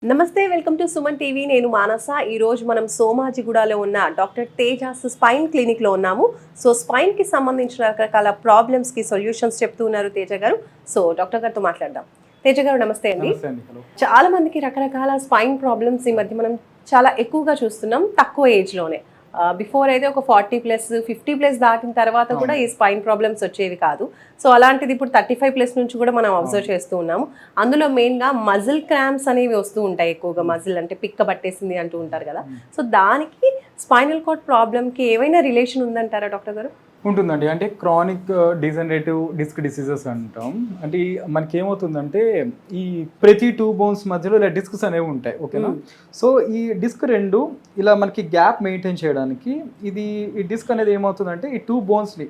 నమస్తే welcome to Suman TV. నేను మానస. ఈరోజు మనం సోమాజిగూడలో ఉన్న డాక్టర్ తేజాస్ స్పైన్ క్లినిక్లో ఉన్నాము. సో స్పైన్కి సంబంధించిన రకరకాల ప్రాబ్లమ్స్కి సొల్యూషన్స్ చెప్తూ ఉన్నారు తేజ గారు. సో డాక్టర్ గారితో మాట్లాడదాం. తేజ గారు నమస్తే అండి. చాలా మందికి రకరకాల స్పైన్ ప్రాబ్లమ్స్ ఈ మధ్య మనం చాలా ఎక్కువగా చూస్తున్నాం, తక్కువ ఏజ్లోనే. బిఫోర్ అయితే ఒక 40+, 50+ దాటిన తర్వాత కూడా ఈ స్పైన్ ప్రాబ్లమ్స్ వచ్చేవి కాదు. సో అలాంటిది ఇప్పుడు 35+ నుంచి కూడా మనం అబ్జర్వ్ చేస్తూ ఉన్నాము. అందులో మెయిన్గా మజిల్ క్రాంప్స్ అనేవి వస్తూ ఉంటాయి ఎక్కువగా. మజిల్ అంటే పిక్క పట్టేసింది అంటూ ఉంటారు కదా. సో దానికి స్పైనల్ కార్డ్ ప్రాబ్లమ్కి ఏమైనా రిలేషన్ ఉందంటారా డాక్టర్ గారు? ఉంటుందండి. అంటే క్రానిక్ డిజనరేటివ్ డిస్క్ డిసీజెస్ అంటాం. అంటే మనకి ఏమవుతుందంటే ఈ ప్రతి 2 బోన్స్ మధ్యలో ఇలా డిస్క్స్ అనేవి ఉంటాయి. ఓకేనా? సో ఈ డిస్క్ 2 ఇలా మనకి గ్యాప్ మెయింటైన్ చేయడానికి ఈ డిస్క్ అనేది ఏమవుతుందంటే ఈ 2 బోన్స్ని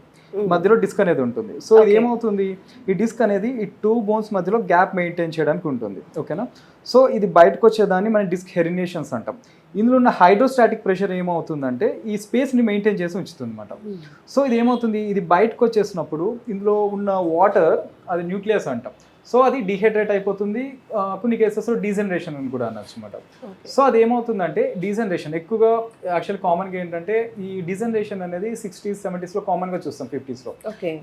మధ్యలో డిస్క్ అనేది ఉంటుంది. సో ఇది ఏమవుతుంది, ఈ డిస్క్ అనేది ఈ 2 బోన్స్ మధ్యలో గ్యాప్ మెయింటైన్ చేయడానికి ఉంటుంది. ఓకేనా? సో ఇది బయటకు వచ్చేదాన్ని మనం డిస్క్ హెరినేషన్స్ అంటాం. ఇందులో ఉన్న హైడ్రోస్టాటిక్ ప్రెషర్ ఏమవుతుందంటే ఈ స్పేస్ని మెయింటైన్ చేసి ఉంచుతుంది అనమాట. సో ఇది ఏమవుతుంది, ఇది బయటకు వచ్చేసినప్పుడు ఇందులో ఉన్న వాటర్ అది న్యూక్లియస్ అంటాం. సో అది డిహైడ్రేట్ అయిపోతుంది. కొన్ని కేసెస్లో డీజనరేషన్ అని కూడా అనొచ్చు అనమాట. సో అది ఏమవుతుందంటే డీజనరేషన్ ఎక్కువగా యాక్చువల్ కామన్గా ఏంటంటే ఈ డీజనరేషన్ అనేది 60s, 70s కామన్గా చూస్తాం, 50s.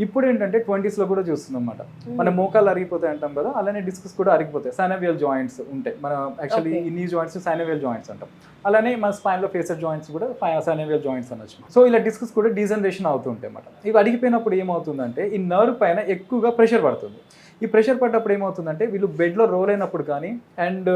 ఇప్పుడు ఏంటంటే 20s కూడా చూస్తున్నాం అనమాట. మన మోకాలు అరిగిపోతాయి అంటాం కదా, అలానే డిస్క్స్ కూడా అరిగిపోతాయి. సైనోవియల్ జాయింట్స్ ఉంటాయి. మన యాక్చువల్లీ ఈ నీ జాయింట్స్ సైనోవియల్ జాయింట్స్ అంటాం. అలానే మన స్పైన్లో ఫేసర్ జాయింట్స్ కూడా సైనోవియల్ జాయింట్స్ అనొచ్చు. సో ఇలా డిస్క్స్ కూడా డీజనరేషన్ అవుతూ ఉంటాయి అన్నమాట. ఇవి అడిగిపోయినప్పుడు ఏమవుతుందంటే ఈ నర్వ్ పైన ఎక్కువగా ప్రెషర్ పడుతుంది. ఈ ప్రెషర్ పడ్డప్పుడు ఏమవుతుందంటే వీళ్ళు బెడ్లో రోల్ అయినప్పుడు కానీ అండ్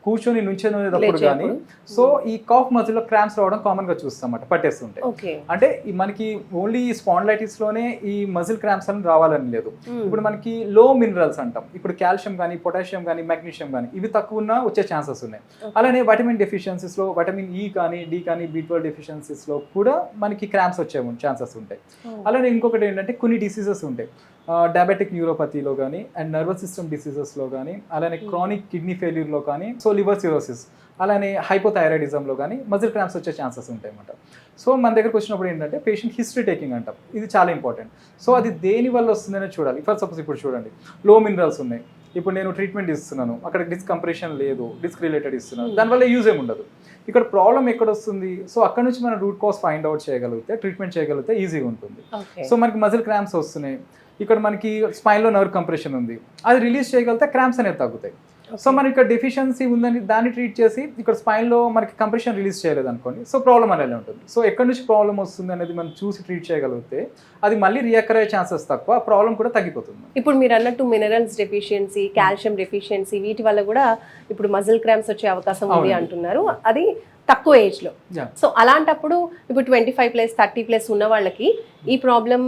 కూర్చొని నుంచేటప్పుడు కానీ సో ఈ కాఫ్ మజిల్లో క్రాంప్స్ రావడం కామన్గా చూస్తాం అన్నమాట, పట్టేస్తుంటాయి. అంటే మనకి ఓన్లీ ఈ స్పాండిలైటిస్లోనే ఈ మజిల్ క్రాంప్స్ అని రావాలని లేదు. ఇప్పుడు మనకి లో మినరల్స్ అంటాం. ఇప్పుడు కాల్షియం కానీ, పొటాషియం కానీ, మెగ్నీషియం కానీ ఇవి తక్కువ ఉన్నా వచ్చే ఛాన్సెస్ ఉన్నాయి. అలానే వైటమిన్ డెఫిషియన్సీస్లో వైటమిన్ ఈ కానీ, డి కానీ, B12 డెఫిషియన్సీస్లో కూడా మనకి క్రాంప్స్ వచ్చే ఛాన్సెస్ ఉంటాయి. అలానే ఇంకొకటి ఏంటంటే కొన్ని డిసీజెస్ ఉంటాయి, డయాబెటిక్ న్యూరోపతిలో కానీ అండ్ నర్వస్ సిస్టమ్ డిసీజెస్లో కానీ, అలానే క్రానిక్ కిడ్నీ ఫెయిల్యూర్లో కానీ, సో లివర్ సిరోసిస్, అలానే హైపోథైరాయిడిజంలో కానీ మజిల్ క్రాంప్స్ వచ్చే ఛాన్సెస్ ఉంటాయి అన్నమాట. సో మన దగ్గరకు వచ్చినప్పుడు ఏంటంటే పేషెంట్ హిస్టరీ టేకింగ్ అంటాం. ఇది చాలా ఇంపార్టెంట్. సో అది దేని వల్ల వస్తుందనే చూడాలి. ఫర్ సపోజ్ ఇప్పుడు చూడండి, లో మినరల్స్ ఉన్నాయి. ఇప్పుడు నేను ట్రీట్మెంట్ ఇస్తున్నాను, అక్కడ డిస్క్ కంప్రెషన్ లేదు, డిస్క్ రిలేటెడ్ ఇస్తున్నాను, దానివల్ల యూజ్ ఏమి ఉండదు. ఇక్కడ ప్రాబ్లం ఎక్కడ వస్తుంది, సో అక్కడ నుంచి మనం రూట్ కాజ్ ఫైండ్ అవుట్ చేయగలిగితే, ట్రీట్మెంట్ చేయగలిగితే ఈజీగా ఉంటుంది. సో మనకి మజిల్ క్రాంప్స్ వస్తున్నాయి, ఇక్కడ మనకి స్పైన్లో నర్వ్ కంప్రెషన్ ఉంది, అది రిలీజ్ చేయగలిగితే క్రాంప్స్ అనేది తగ్గుతాయి. సో మనకి ఇక్కడ డెఫిషియన్సీ ఉందని దాన్ని ట్రీట్ చేసి ఇక్కడ స్పైన్లో మనకి కంప్రెషన్ రిలీజ్ చేయలేదు అనుకోండి, సో ప్రాబ్లం అనేది ఉంటుంది. సో ఎక్కడి నుంచి ప్రాబ్లం వస్తుంది అనేది మనం చూసి ట్రీట్ చేయగలిగితే అది మళ్ళీ రియాకర్ అయ్యే ఛాన్సెస్ తక్కువ, ఆ ప్రాబ్లం కూడా తగ్గిపోతుంది. ఇప్పుడు మీరు అన్నట్టు మినరల్స్ డెఫిషియన్సీ, కాల్షియం డెఫిషియన్సీ, వీటి వల్ల కూడా ఇప్పుడు మజిల్ క్రాంప్స్ వచ్చే అవకాశం ఉంది అంటున్నారు, అది తక్కువ ఏజ్లో. సో అలాంటప్పుడు ఇప్పుడు 25+, 30+ ఉన్న వాళ్ళకి ఈ problem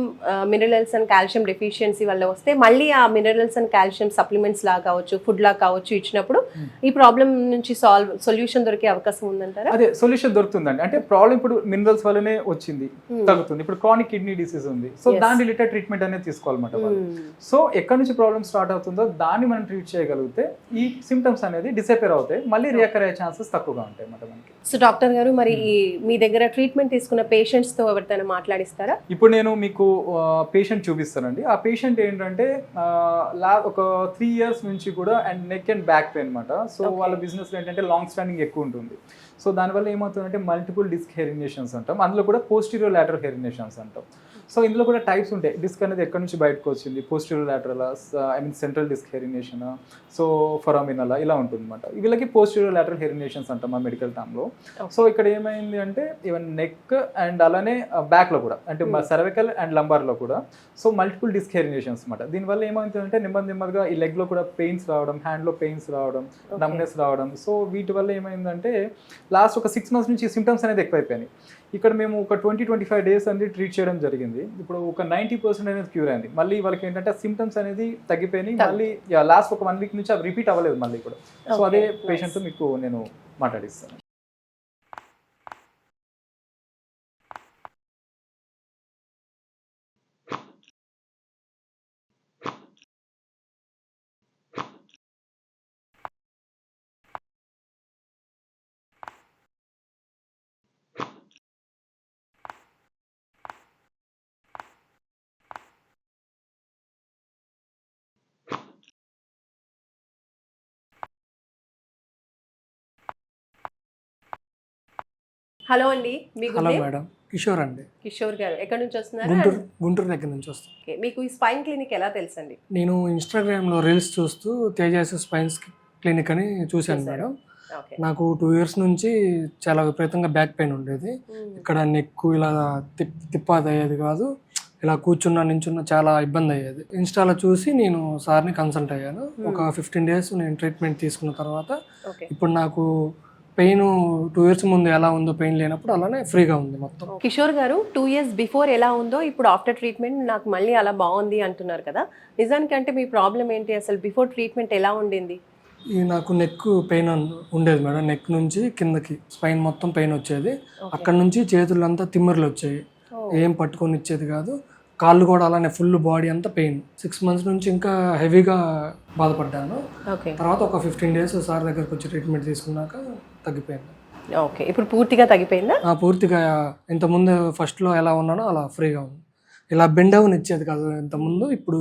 minerals and calcium deficiency వల్ల వస్తే మళ్ళీ ఆ మినరల్స్ అండ్ కాల్షియం సప్లిమెంట్స్ లాగా కావచ్చు, ఫుడ్ లాగా కావచ్చు ఇచ్చినప్పుడు ఈ ప్రాబ్లం నుంచి సొల్యూషన్ దొరికే అవకాశం ఉందంటారా? అదే సొల్యూషన్ దొరుకుతుందండి. అంటే ప్రాబ్లం ఇప్పుడు మినరల్స్ వల్లనే వచ్చింది, తగ్గుతుంది. ఇప్పుడు క్రానిక్ కిడ్నీ డిసీజ్ ఉంది, సో దాని రిలేటెడ్ ట్రీట్మెంట్ అనేది తీసుకోవాలన్నమాట. సో ఎక్కడి నుంచి ప్రాబ్లం స్టార్ట్ అవుతుందో దాన్ని మనం ట్రీట్ చేయగలిగితే ఈ సిమ్టమ్స్ అనేది డిసపేర్ అవుతాయి, మళ్ళీ రియాకర్ అయ్యే ఛాన్సెస్ తక్కువగా ఉంటాయి అన్నమాట మనకి. సో డాక్టర్ గారు, మరి మీ దగ్గర ట్రీట్మెంట్ తీసుకున్న పేషెంట్స్తో ఎవరితోనే మాట్లాడిస్తారా? ఇప్పుడు నేను మీకు పేషెంట్ చూపిస్తానండి. ఆ పేషెంట్ ఏంటంటే ఒక 3 years నుంచి కూడా and neck and back pain అనమాట. సో వాళ్ళ బిజినెస్లో ఏంటంటే లాంగ్ స్టాండింగ్ ఎక్కువ ఉంటుంది. సో దానివల్ల ఏమవుతుందంటే మల్టిపుల్ డిస్క్ హెరినేషన్స్ అంటాం, అందులో కూడా పోస్టీరియర్ లాటరల్ హెరినేషన్స్ అంటాం. సో ఇందులో కూడా టైప్స్ ఉంటాయి. డిస్క్ అనేది ఎక్కడి నుంచి బయటకు వచ్చింది, posterior lateral, central disc herniation, so foraminal ఇలా ఉంటుంది అనమాట. వీళ్ళకి పోస్టీరియర్ లాటరల్ హెరినేషన్స్ అంటాం మా మెడికల్ టర్మ్లో. సో ఇక్కడ ఏమైంది అంటే ఈవెన్ నెక్ అండ్ అలానే బ్యాక్లో కూడా, అంటే సర్వికల్ అండ్ లంబార్లో కూడా సో మల్టిపుల్ డిస్క్ హెరినేషన్స్ అనమాట. దీనివల్ల ఏమవుతుందంటే నెమ్మదిగా ఈ లెగ్లో కూడా పెయిన్స్ రావడం, హ్యాండ్లో పెయిన్స్ రావడం, నమ్నెస్ రావడం. సో వీటి వల్ల ఏమైందంటే లాస్ట్ ఒక 6 months నుంచి సిమ్టమ్స్ అనేది ఎక్కువైపోయినాయి. ఇక్కడ మేము ఒక 20-25 days అనేది ట్రీట్ చేయడం జరిగింది. ఇప్పుడు ఒక 90% అనేది క్యూర్ అయింది. మళ్ళీ వాళ్ళకి ఏంటంటే సిమ్టమ్స్ అనేది తగ్గిపోయినాయి. మళ్ళీ లాస్ట్ ఒక 1 week నుంచి అవి రిపీట్ అవ్వలేదు మళ్ళీ కూడా. సో అదే పేషెంట్తో మీకు నేను మాట్లాడిస్తాను. హలో అండి, మీ hello good name? Madam, Kishore అండి. కిషోర్ గారు ఎక్కడి నుంచి వస్తున్నారు? గుంటూరు దగ్గర నుంచి వస్తాను. Okay, మీకు ఈ స్పైన్ క్లినిక్ ఎలా తెలుసండి? నేను ఇన్స్టాగ్రామ్లో రీల్స్ చూస్తూ తేజాస్ స్పైన్స్ క్లినిక్ అని చూశాను మేడం. ఓకే. నాకు 2 years నుంచి చాలా విపరీతంగా బ్యాక్ పెయిన్ ఉండేది. ఇక్కడ నెక్ ఇలా తిప్పాది అయ్యేది కాదు, ఇలా కూర్చున్నా నించున్నా చాలా ఇబ్బంది అయ్యేది. ఇన్స్టాలో చూసి నేను సార్ని కన్సల్ట్ అయ్యాను. ఒక 15 days నేను ట్రీట్మెంట్ తీసుకున్న తర్వాత ఓకే. ఇప్పుడు నాకు పెయిన్ 2 years ముందు ఎలా ఉందో పెయిన్ లేనప్పుడు అలానే ఫ్రీగా ఉంది మొత్తం. కిషోర్ గారు 2 years బిఫోర్ ఎలా ఉందో ఇప్పుడు ఆఫ్టర్ ట్రీట్మెంట్ నాకు మళ్ళీ అలా బాగుంది అంటున్నారు కదా, నిజానికి అంటే మీ ప్రాబ్లం ఏంటి? అసలు బిఫోర్ ట్రీట్మెంట్ ఎలా ఉండింది? ఈ నాకు నెక్ పెయిన్ ఉండేది మేడం. నెక్ నుంచి కిందకి స్పైన్ మొత్తం పెయిన్ వచ్చేది. అక్కడ నుంచి చేతులంతా తిమ్మర్లు వచ్చాయి. ఏం పట్టుకొని ఇచ్చేది కాదు. కాళ్ళు కూడా అలానే ఫుల్ బాడీ అంతా పెయిన్. 6 months నుంచి ఇంకా హెవీగా బాధపడ్డాను. తర్వాత ఒక 15 days సార్ దగ్గరకు వచ్చి ట్రీట్మెంట్ తీసుకున్నాక తగ్గిపోయింది. ఓకే, ఇప్పుడు పూర్తిగా తగ్గిపోయిందా? పూర్తిగా ఇంతకుముందు ఫస్ట్లో ఎలా ఉన్నానో అలా ఫ్రీగా ఉంది. ఇలా బెండ్ అవుని ఇచ్చేది కాదు ఇంతకుముందు, ఇప్పుడు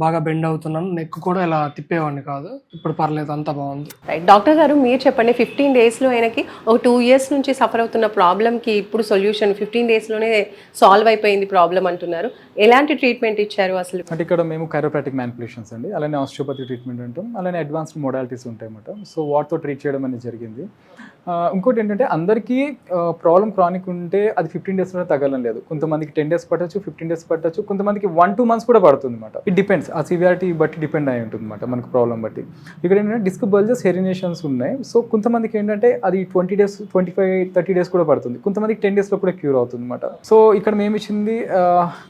బాగా బెండ్ అవుతున్నాను. నెక్ కూడా ఇలా తిప్పేవాడిని కాదు, ఇప్పుడు పర్లేదు, అంతా బాగుంది. రైట్, డాక్టర్ గారు మీరు చెప్పండి, 15 daysలో ఆయనకి ఒక 2 years నుంచి సఫర్ అవుతున్న ప్రాబ్లమ్కి ఇప్పుడు సొల్యూషన్ 15 daysలోనే సాల్వ్ అయిపోయింది ప్రాబ్లం అంటున్నారు. ఎలాంటి ట్రీట్మెంట్ ఇచ్చారు అసలు? అంటే ఇక్కడ మేము కైరోప్రాటిక్ మ్యానిపులేషన్స్ అండి, అలానే ఆస్టియోపతి ట్రీట్మెంట్ అంటాం, అలానే అడ్వాన్స్డ్ మోడాలిటీస్ ఉంటాయి అన్నమాట. సో వాటితో ట్రీట్ చేయడం అనేది జరిగింది. ఇంకోటి ఏంటంటే అందరికీ ప్రాబ్లం క్రానిక్ ఉంటే అది 15 daysలోనే తగ్గడం లేదు. కొంతమందికి 10 days పట్టచ్చు, 15 days పట్టచ్చు, కొంతమందికి 1-2 months కూడా పడుతుంది అనమాట. ఇట్ డిపెండ్స్, ఆ సివియారిటీ బట్టి డిపెండ్ అయి ఉంటుంది అనమాట మనకు ప్రాబ్లం బట్టి. ఇక్కడ ఏంటంటే డిస్క్ బల్జెస్, హెరినేషన్స్ ఉన్నాయి. సో కొంతమందికి ఏంటంటే అది 20 days, 25-30 days కూడా పడుతుంది. కొంతమందికి 10 daysలో కూడా క్యూర్ అవుతుంది అనమాట. సో ఇక్కడ మేము ఇచ్చింది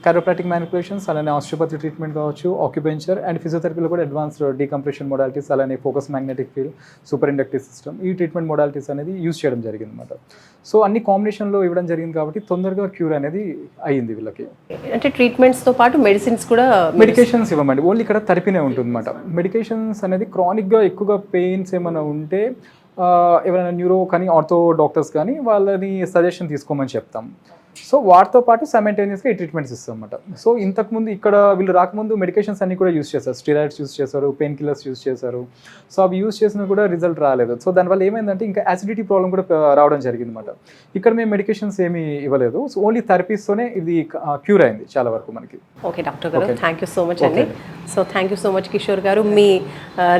కైరోప్రాటిక్ మ్యానిపులేషన్స్, అలానే ఆస్టియోపతి ట్రీట్మెంట్ కావచ్చు, ఆక్యుపెంచర్ అండ్ ఫిజియోథెరపీలో కూడా అడ్వాన్స్డ్ డీకంప్రెషన్ మోడాలిటీస్, అలానే focus magnetic field, super inductive system, ఈ ట్రీట్మెంట్ మోడాలిటీస్ అనేది యూజ్ చేయడం జరిగింది అనమాట. సో అన్ని కాంబినేషన్లో ఇవ్వడం జరిగింది కాబట్టి తొందరగా క్యూర్ అనేది అయ్యింది వీళ్ళకి. అంటే ట్రీట్మెంట్స్తో పాటు మెడిసిన్స్ కూడా, మెడికేషన్స్ ఇవ్వమండి, ఓన్లీ ఇక్కడ థెరపీనే ఉంటుంది అనమాట. మెడికేషన్స్ అనేది క్రానిక్గా ఎక్కువగా పెయిన్స్ ఏమైనా ఉంటే ఎవరైనా న్యూరో కానీ ఆర్థో డాక్టర్స్ కానీ వాళ్ళని సజెషన్ తీసుకోమని చెప్తాం. సో వాటితో పాటు సైమల్టేనియస్గా ఈ ట్రీట్మెంట్స్ ఇస్తాం అనమాట. సో ఇంతకుముందు ఇక్కడ వీళ్ళు రాకముందు మెడికేషన్స్ అన్ని కూడా యూస్ చేస్తారు, స్టెరాయిడ్స్ యూస్ చేశారు, పెయిన్ కిల్లర్స్ యూస్ చేశారు. సో అవి యూస్ చేసినా కూడా రిజల్ట్ రాలేదు. సో దానివల్ల ఏమైందంటే ఇంకా యాసిడిటీ ప్రాబ్లం కూడా రావడం జరిగింది అనమాట. ఇక్కడ మేము మెడికేషన్స్ ఏమీ ఇవ్వలేదు, సో ఓన్లీ థెరపీస్తోనే ఇది క్యూర్ అయింది చాలా వరకు మనకి. ఓకే డాక్టర్ గారు, థ్యాంక్ యూ సో మచ్ అండి. So thank you so much Kishore గారు, మీ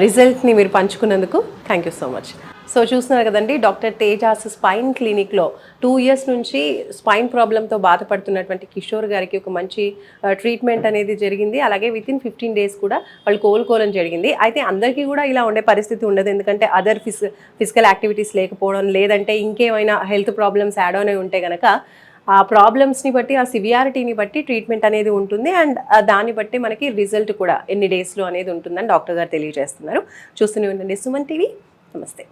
రిజల్ట్ని మీరు పంచుకున్నందుకు thank you so much. So చూస్తున్నారు కదండి, డాక్టర్ తేజాస్ స్పైన్ క్లినిక్లో 2 years నుంచి స్పైన్ ప్రాబ్లంతో బాధపడుతున్నటువంటి కిషోర్ గారికి ఒక మంచి ట్రీట్మెంట్ అనేది జరిగింది. అలాగే వితిన్ 15 days కూడా వాళ్ళు కోలుకోవడం జరిగింది. అయితే అందరికీ కూడా ఇలా ఉండే పరిస్థితి ఉండదు, ఎందుకంటే అదర్ ఫిజికల్ యాక్టివిటీస్ లేకపోవడం, లేదంటే ఇంకేమైనా హెల్త్ ప్రాబ్లమ్స్ యాడ్ ఆన్ అయి ఉంటే కనుక ఆ ప్రాబ్లమ్స్ని బట్టి, ఆ సివియారిటీని బట్టి ట్రీట్మెంట్ అనేది ఉంటుంది. అండ్ దాన్ని బట్టి మనకి రిజల్ట్ కూడా ఎన్ని డేస్లో అనేది ఉంటుందని డాక్టర్ గారు తెలియజేస్తున్నారు. చూస్తూనే ఉండండి సుమన్ టీవీ. నమస్తే.